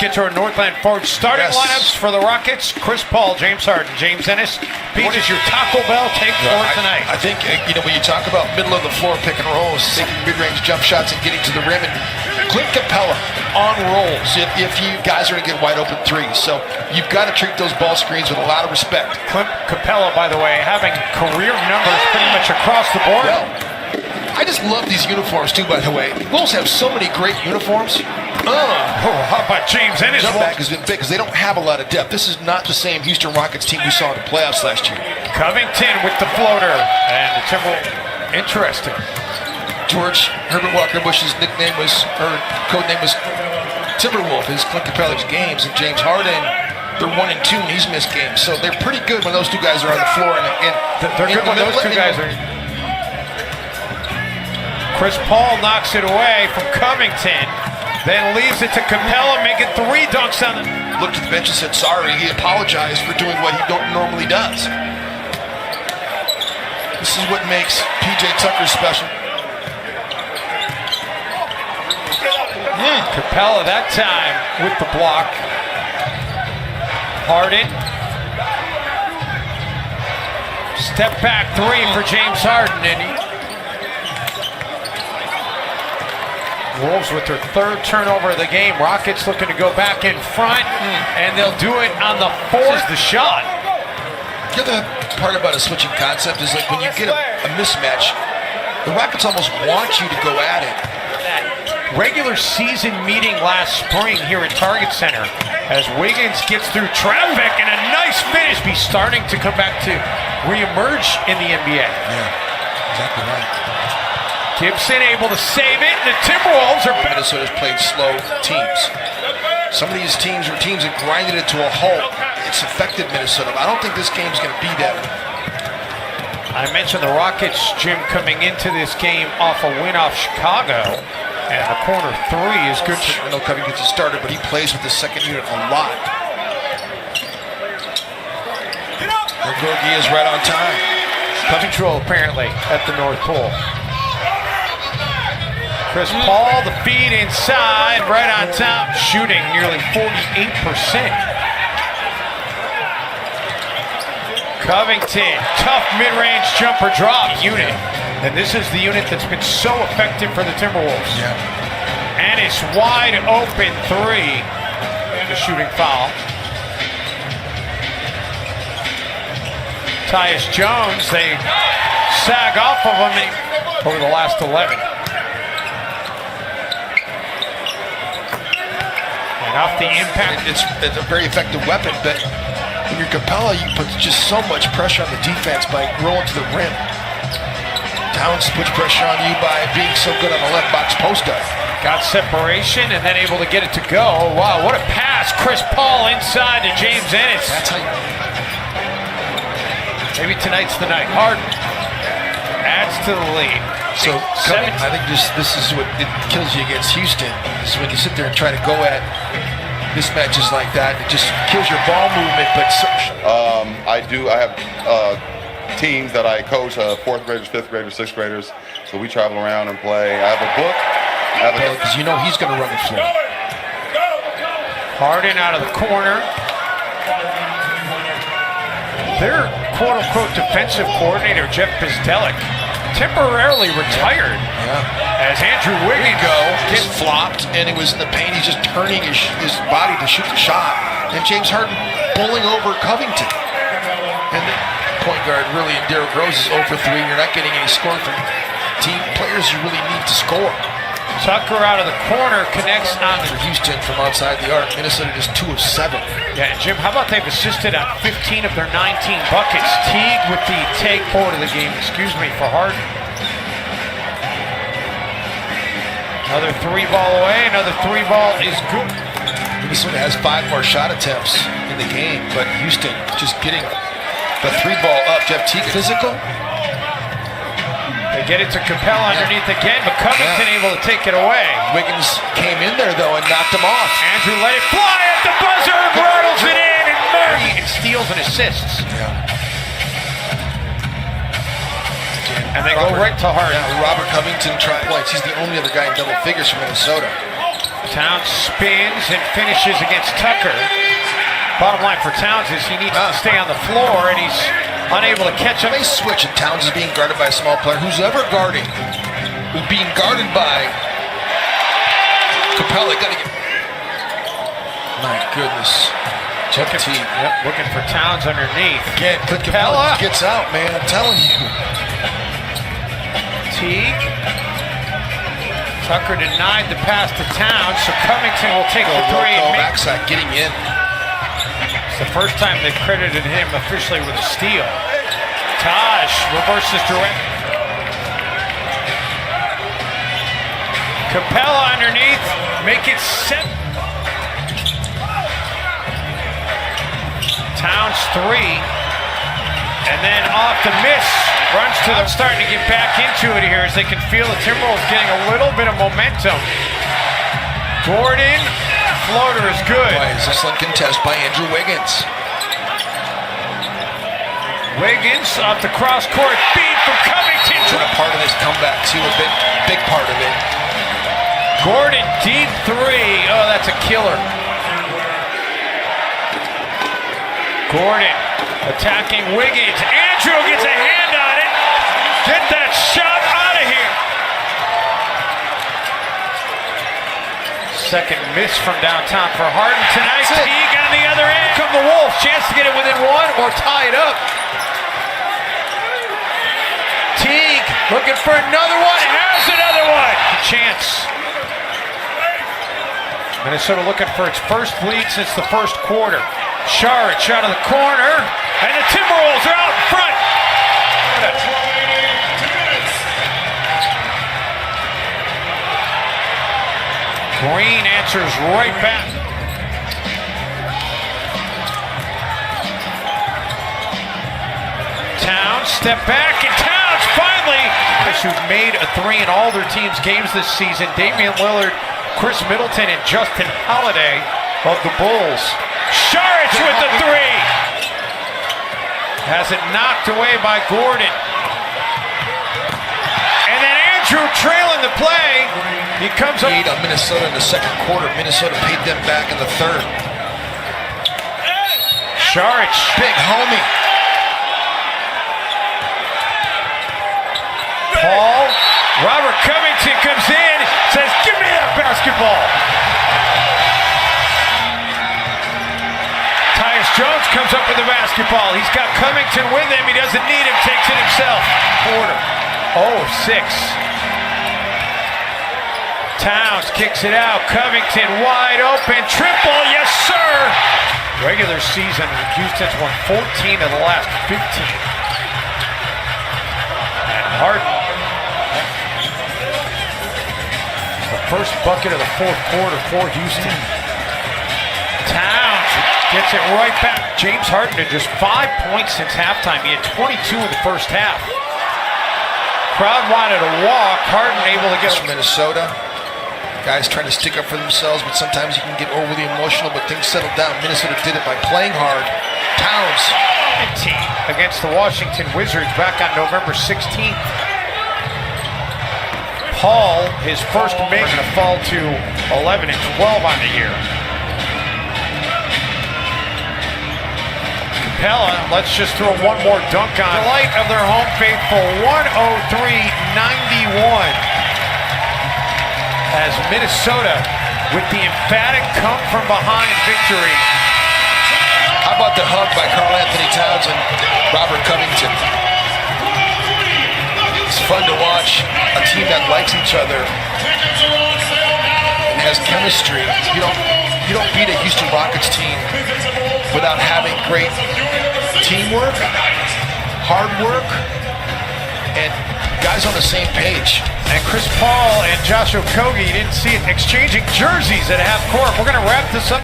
get to our Northland Forge starting lineups for the Rockets. Chris Paul, James Harden, James Ennis. Pete, what is your Taco Bell take for tonight? I think, when you talk about middle of the floor pick and rolls, taking mid-range jump shots and getting to the rim, and Clint Capella on rolls if you guys are going to get wide open threes. So you've got to treat those ball screens with a lot of respect. Clint Capella, by the way, having career numbers pretty much across the board. Well, I just love these uniforms too, by the way. The Bulls have so many great uniforms. How about James Ennis? Jump back has been big because they don't have a lot of depth. This is not the same Houston Rockets team we saw in the playoffs last year. Covington with the floater. And the Timberwolves. Interesting. George Herbert Walker Bush's code name was Timberwolf. His Clint Capella's games, and James Harden, they're 1 and 2, and he's missed games. So they're pretty good when those two guys are on the floor. And they're good when those two guys are. Chris Paul knocks it away from Covington, then leaves it to Capella, making 3 dunks on it. Looked at the bench and said sorry. He apologized for doing what he normally does. This is what makes P.J. Tucker special. Capella that time with the block. Harden. Step back 3 for James Harden, and Wolves with their 3rd turnover of the game. Rockets looking to go back in front, and they'll do it on the 4th. The shot. The other part about a switching concept is like when you get a mismatch, the Rockets almost want you to go at it. Regular season meeting last spring here at Target Center as Wiggins gets through traffic and a nice finish. Be starting to come back to reemerge in the NBA. Yeah, exactly right. Gibson able to save it. The Timberwolves are back. Minnesota's played slow teams. Some of these teams are teams that grinded it to a halt. It's affected Minnesota. I don't think this game's going to be that. I mentioned the Rockets, Jim, coming into this game off a win off Chicago. And the corner 3 is good. I know Covington gets it started, but he plays with the second unit a lot. Gorgie is right on time. Control apparently at the North Pole. Chris Paul, the feed inside, right on top, shooting nearly 48%. Covington, tough mid-range jumper drop unit. And this is the unit that's been so effective for the Timberwolves. Yeah. And it's wide open 3. The shooting foul. Tyus Jones, they sag off of him over the last 11. And off the impact. It's a very effective weapon, but when you're Capella, you put just so much pressure on the defense by rolling to the rim. Towns puts pressure on you by being so good on the left box post up. Got separation and then able to get it to go. Wow, what a pass. Chris Paul inside to James Ennis. That's how you... Maybe tonight's the night. Harden adds to the lead. So, I think this is what it kills you against Houston, is when you sit there and try to go at mismatches like that. It just kills your ball movement. But I have teams that I coach, 4th graders, 5th graders, 6th graders. So we travel around and play. I have a book. Because you know he's going to run the floor. Harden out of the corner. Their quote-unquote defensive coordinator, Jeff Bizdelik, temporarily retired. Yeah. As Andrew Wiggins gets flopped, and it was in the paint. He's just turning his body to shoot the shot. And James Harden bowling over Covington. And the point guard really, and Derrick Rose is 0 for 3. You're not getting any score from team players you really need to score. Tucker out of the corner connects on for Houston from outside the arc. Minnesota just 2 of 7. Yeah, Jim, how about they've assisted on 15 of their 19 buckets? Teague with the take forward of the game, for Harden. Another 3-ball away, another 3-ball is good. Minnesota has 5 more shot attempts in the game, but Houston just getting the 3-ball up. Jeff Teague physical. They get it to Capella underneath again, but Covington able to take it away. Wiggins came in there, though, and knocked him off. Andrew let it fly at the buzzer, rattles it in, and Murray steals and assists. And they go right to Harden. Yeah, Robert Covington tried points. He's the only other guy in double figures from Minnesota. Towns spins and finishes against Tucker. Bottom line for Towns is he needs to stay on the floor, and he's unable to catch him. They switch, and Towns is being guarded by a small player. Who's ever guarding, who's being guarded by Capella. Gotta get. My goodness. Looking for Towns underneath. Again, Capella gets out, man. I'm telling you. Teague. Tucker denied the pass to Towns, so Covington will take the three. Backside getting in. It's the first time they've credited him officially with a steal. Taj reverses direct. Capella underneath, make it 7. Towns 3, and then off the miss, runs to them, starting to get back into it here as they can feel the Timberwolves getting a little bit of momentum. Gordon, floater is good. Excellent contest by Andrew Wiggins. Wiggins off the cross court feed from Covington. A part of this comeback too, a big part of it. Gordon deep 3. Oh, that's a killer. Gordon attacking Wiggins. Andrew gets a hand on it. Get that shot out of here. Second miss from downtown for Harden tonight. Teague on the other end. Come the Wolves. Chance to get it within 1 or tie it up. Teague looking for another one. Has another one. Chance. Minnesota looking for its first lead since the first quarter. Saric out of the corner, and the Timberwolves are out in front. Green answers right back. Towns step back, and Towns finally, who've made a 3 in all their team's games this season. Damian Lillard, Chris Middleton, and Justin Holiday of the Bulls. Saric with the 3. Has it knocked away by Gordon. And then Andrew trailing the play. He comes up. On Minnesota in the second quarter. Minnesota paid them back in the third. Saric. Big homie. Paul. Robert Covington comes in. Says, give me that basketball. Jones comes up with the basketball. He's got Covington with him. He doesn't need him. Takes it himself. Porter. 0-6. Towns kicks it out. Covington wide open. Triple. Yes, sir. Regular season, Houston's won 14 of the last 15. And Harden. The first bucket of the fourth quarter for Houston. Towns gets it right back. James Harden had just 5 points since halftime. He had 22 in the first half. Crowd wanted to walk. Harden able to get from Minnesota. Guys trying to stick up for themselves, but sometimes you can get overly emotional, but things settle down. Minnesota did it by playing hard. Towns. Against the Washington Wizards back on November 16th. Paul, his first make, going to fall to 11 and 12 on the year. Let's just throw one more dunk on. The light of their home faithful, 103-91. As Minnesota with the emphatic come from behind victory. How about the hug by Karl Anthony Towns and Robert Covington? It's fun to watch a team that likes each other and has chemistry. You don't beat a Houston Rockets team without having great teamwork, hard work, and guys on the same page. And Chris Paul and Josh Okogie, you didn't see it, exchanging jerseys at half court. We're going to wrap this up.